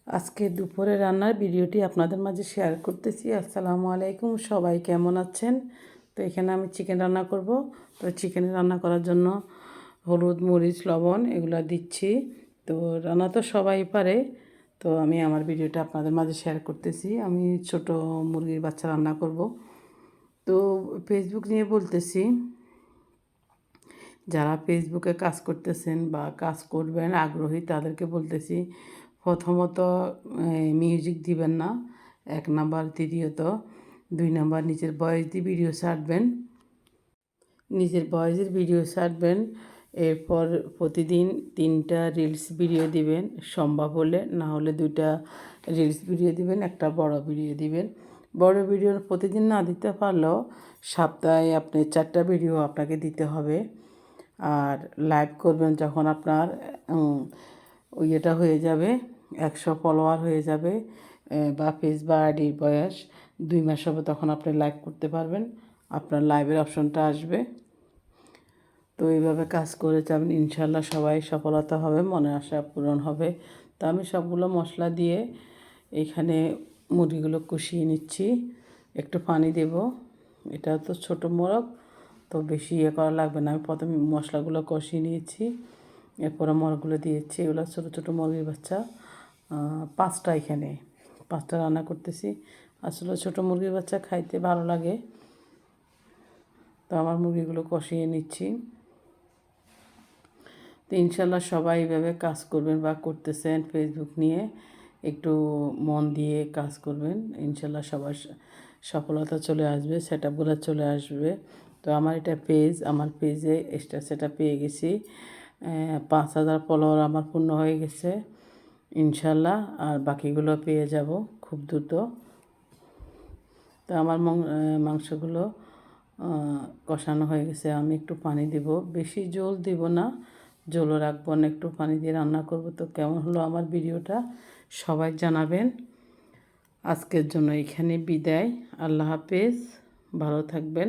আজকে দুপুরে রান্নার ভিডিওটি আপনাদের মাঝে শেয়ার করতেছি। আসসালামু আলাইকুম, সবাই কেমন আছেন? তো এখানে আমি চিকেন রান্না করব। তো চিকেন রান্না করার জন্য হলুদ, মরিচ, লবণ এগুলো দিচ্ছি। তো রান্না তো সবাই পারে, তো আমি আমার ভিডিওটা আপনাদের মাঝে শেয়ার করতেছি। আমি ছোট মুরগির বাচ্চা রান্না করব। তো ফেসবুক নিয়ে বলতেছি, যারা ফেসবুকে কাজ করতেছেন বা কাজ করবেন আগ্রহী তাদেরকে বলতেছি, প্রথমত মিউজিক দিবেন না, 1 নাম্বার। দ্বিতীয়ত 2 নাম্বার, নিজের ভয়েস দিয়ে ভিডিও ছাড়বেন। এরপর প্রতিদিন 3টা রিলস ভিডিও দিবেন সম্ভব হলে, না হলে 2টা রিলস ভিডিও দিবেন, একটা বড় ভিডিও দিবেন। বড় ভিডিও প্রতিদিন না দিতে পারলেও সপ্তাহে আপনি 4টা ভিডিও আপনাকে দিতে হবে। আর লাইভ করবেন যখন আপনার ইয়েটা হয়ে যাবে, 100 ফলোয়ার হয়ে যাবে, বা পেজ বা আইডির বয়স 2 মাস হবে, তখন আপনি লাইভ করতে পারবেন, আপনার লাইভের অপশনটা আসবে। তো এইভাবে কাজ করে যাবেন, ইনশাল্লাহ সবাই সফলতা হবে, মনের আশা পূরণ হবে। তো আমি সবগুলো মশলা দিয়ে এইখানে মুরগিগুলো কষিয়ে নিচ্ছি। একটু পানি দেব, এটা তো ছোটো মোরগ, তো বেশি করা লাগবে না। আমি প্রথমে মশলাগুলো কষিয়ে নিয়েছি, এরপরে মোরগগুলো দিয়েছি। এগুলো ছোটো ছোটো মুরগির বাচ্চা, 5টা, এখানে 5টা রান্না করতেছি। আসলে ছোটো মুরগির বাচ্চা খাইতে ভালো লাগে। তো আমার মুরগিগুলো কষিয়ে নিচ্ছি। তো ইনশাল্লাহ সবাই এইভাবে কাজ করবেন বা করতেছেন, ফেসবুক নিয়ে একটু মন দিয়ে কাজ করবেন, ইনশাল্লাহ সবার সফলতা চলে আসবে, সেটআপগুলো চলে আসবে। তো আমার এটা পেজ, আমার পেজে এক্সট্রা সেটআপ পেয়ে গেছি। 5,000 ফলোয়ার আমার পূর্ণ হয়ে গেছে ইনশাল্লাহ, আর বাকিগুলো পেয়ে যাব খুব দ্রুত। তো আমার মাংসগুলো কষানো হয়ে গেছে। আমি একটু পানি দেব, বেশি ঝোল দেব না, ঝোলও রাখবো না, একটু পানি দিয়ে রান্না করব। তো কেমন হলো আমার ভিডিওটা সবাই জানাবেন। আজকের জন্য এখানে বিদায়, আল্লাহ হাফেজ, ভালো থাকবেন।